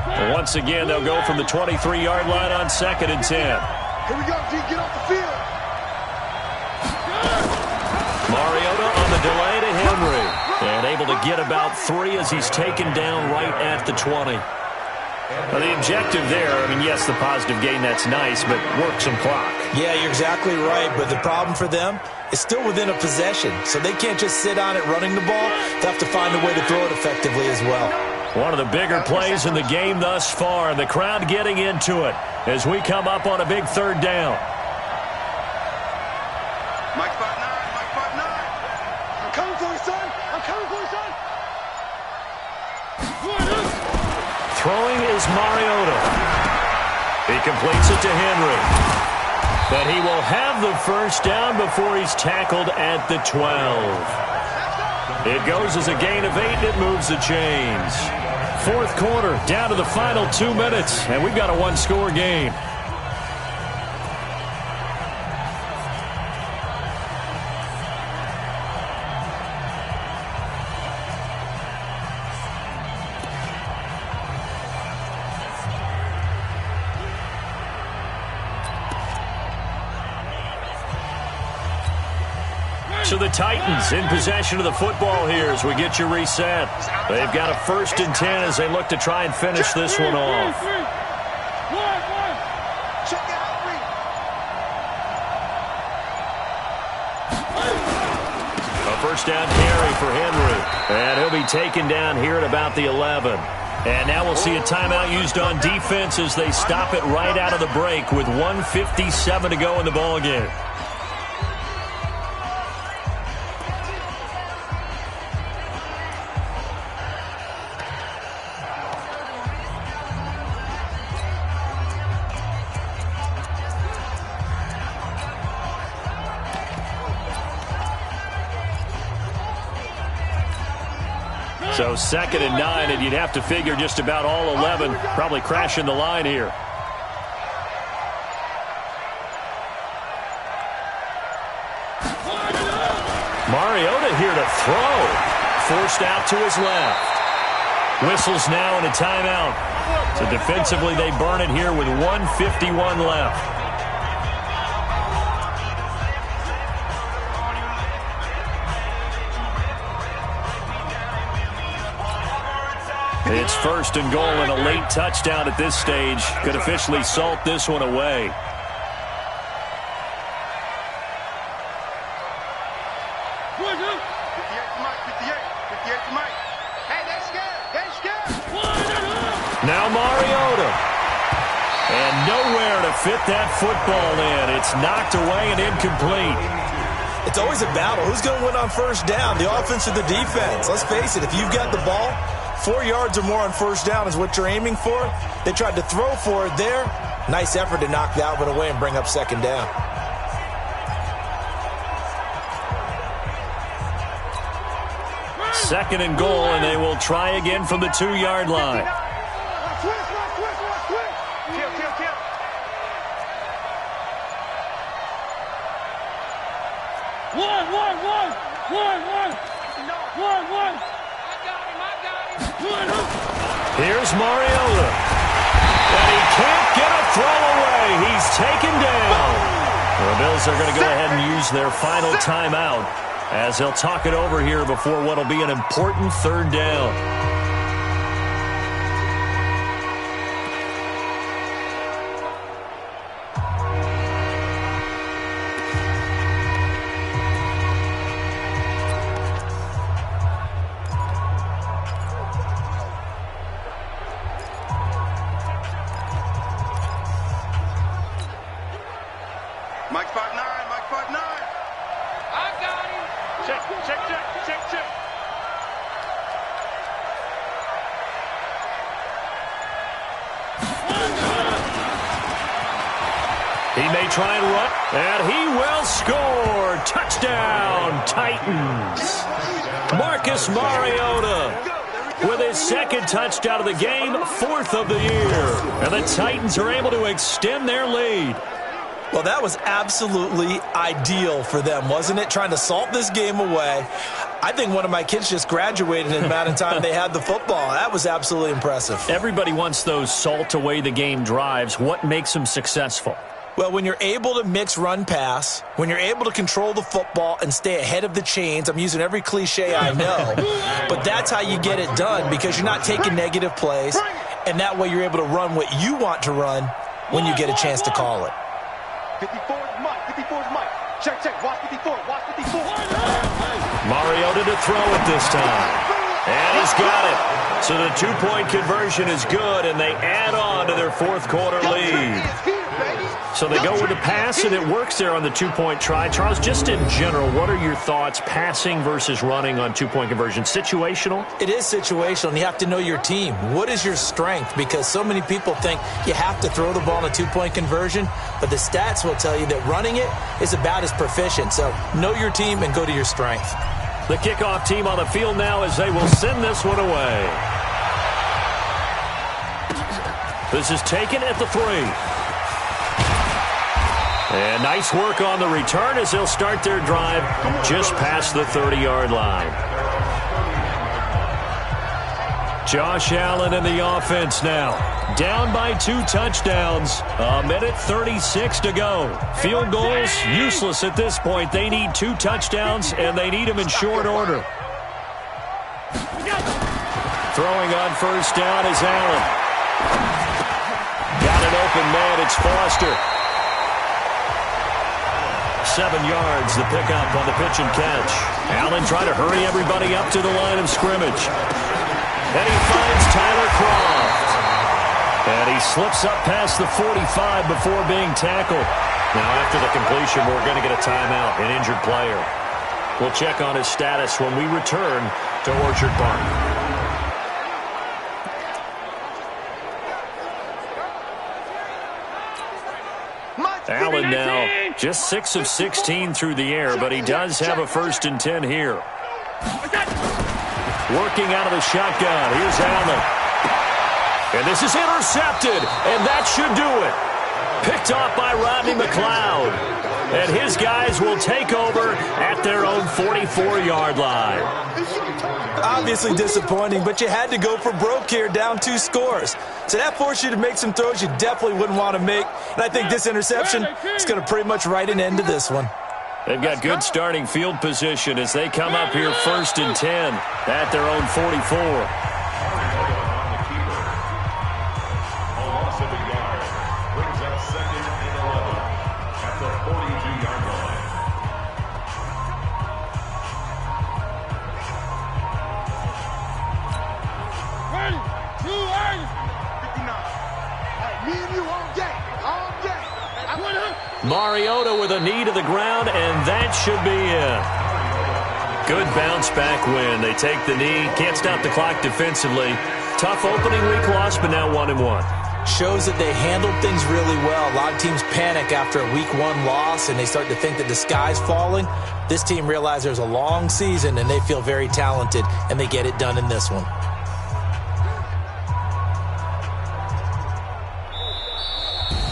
A: Well, once again, they'll go from the 23-yard line on 2nd and 10.
C: Here we go, G. Get off the field.
A: Mariota on the delay to Henry. And able to get about 3 as he's taken down right at the 20. Well, the objective there, I mean, yes, the positive gain, that's nice, but work some clock.
B: Yeah, you're exactly right, but the problem for them is still within a possession, so they can't just sit on it running the ball. They have to find a way to throw it effectively as well.
A: One of the bigger plays in the game thus far, and the crowd getting into it as we come up on a big 3rd down.
C: Mike 5'9", Mike 5'9". I'm coming for you, son. I'm coming for you, son.
A: Throwing is Mariota. He completes it to Henry. But he will have the first down before he's tackled at the 12. It goes as a gain of 8, and it moves the chains. 4th quarter, down to the final 2 minutes, and we've got a 1-score game. So the Titans in possession of the football here as we get you reset. They've got a 1st and 10 as they look to try and finish this one off. A 1st down carry for Henry. And he'll be taken down here at about the 11. And now we'll see a timeout used on defense as they stop it right out of the break with 1:57 to go in the ballgame. So 2nd and 9, and you'd have to figure just about all 11 probably crashing the line here. Mariota here to throw. Forced out to his left. Whistles now and a timeout. So defensively they burn it here with 1:51 left. It's 1st and goal, and a late touchdown at this stage could officially salt this one away. Now Mariota. And nowhere to fit that football in. It's knocked away and incomplete.
B: It's always a battle. Who's going to win on 1st down, the offense or the defense? Let's face it, if you've got the ball, 4 yards or more on 1st down is what you're aiming for. They tried to throw for it there. Nice effort to knock that one away and bring up 2nd down.
A: Second and goal, and they will try again from the 2-yard line. Here's Mariota. And he can't get a throw away. He's taken down. The Bills are going to go ahead and use their final timeout as they'll talk it over here before what will be an important 3rd down.
C: Mike 5'9", Mike 5'9". I got him.
G: Check.
A: He may try and run, and he will score. Touchdown, Titans. Marcus Mariota with his second touchdown of the game, 4th of the year. And the Titans are able to extend their lead.
E: Well, that was absolutely ideal for them, wasn't it? Trying to salt this game away. I think one of my kids just graduated in the amount of time they had the football. That was absolutely impressive.
A: Everybody wants those salt-away-the-game drives. What makes them successful?
E: Well, when you're able to mix run-pass, when you're able to control the football and stay ahead of the chains, I'm using every cliche I know, but that's how you get it done because you're not taking negative plays, and that way you're able to run what you want to run when you get a chance to call it.
C: 54 is Mike. 54 is Mike. Check. Watch 54. Watch 54.
A: Mariota to throw it this time. And he's got it. So the two-point conversion is good, and they add on to their fourth quarter lead. So they go with the pass, and it works there on the two-point try. Charles, just in general, what are your thoughts passing versus running on two-point conversion? Situational?
E: It is situational, and you have to know your team. What is your strength? Because so many people think you have to throw the ball in a two-point conversion, but the stats will tell you that running it is about as proficient. So know your team and go to your strength.
A: The kickoff team on the field now as they will send this one away. This is taken at the 3. And nice work on the return as they'll start their drive just past the 30-yard line. Josh Allen in the offense now. Down by 2 touchdowns. 1:36 to go. Field goals, useless at this point. They need 2 touchdowns, and they need them in short order. Throwing on first down is Allen. Got an open man. It's Foster. 7 yards, the pickup on the pitch and catch. Allen trying to hurry everybody up to the line of scrimmage. And he finds Tyler Kroft. And he slips up past the 45 before being tackled. Now, after the completion, we're going to get a timeout, an injured player. We'll check on his status when we return to Orchard Park. Allen now just 6 of 16 through the air, but he does have a 1st and 10 here. Working out of the shotgun. Here's Allen. And this is intercepted, and that should do it. Picked off by Rodney McLeod. And his guys will take over at their own 44-yard line.
E: Obviously disappointing, but you had to go for broke here, down 2 scores. So that forced you to make some throws you definitely wouldn't want to make. And I think this interception is going to pretty much write an end to this one.
A: They've got good starting field position as they come up here 1st and 10 at their own 44. Mariota with a knee to the ground, and that should be it. Good bounce back win. They take the knee, can't stop the clock defensively. Tough opening week loss, but now 1-1.
E: Shows that they handled things really well. A lot of teams panic after a week 1 loss, and they start to think that the sky's falling. This team realizes there's a long season, and they feel very talented, and they get it done in this one.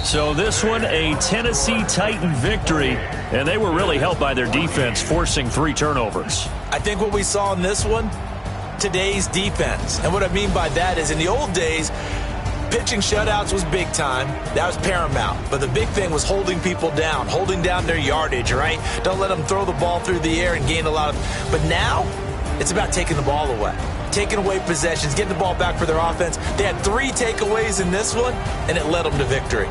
A: So this one, a Tennessee Titan victory, and they were really helped by their defense, forcing 3 turnovers.
E: I think what we saw in this one, today's defense. And what I mean by that is in the old days, pitching shutouts was big time. That was paramount. But the big thing was holding people down, holding down their yardage, right? Don't let them throw the ball through the air and gain a lot of... But now, it's about taking the ball away. Taking away possessions, getting the ball back for their offense. They had 3 takeaways in this one, and it led them to victory.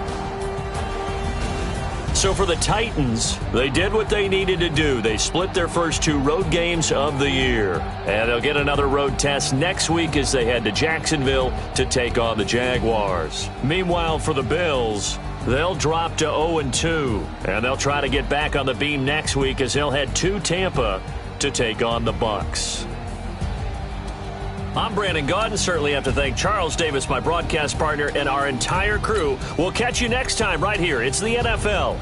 A: So for the Titans, they did what they needed to do. They split their first 2 road games of the year. And they'll get another road test next week as they head to Jacksonville to take on the Jaguars. Meanwhile, for the Bills, They'll drop to 0-2, and they'll try to get back on the beam next week as they'll head to Tampa to take on the Bucs. I'm Brandon Gaudin. Certainly have to thank Charles Davis, my broadcast partner, and our entire crew. We'll catch you next time right here. It's the NFL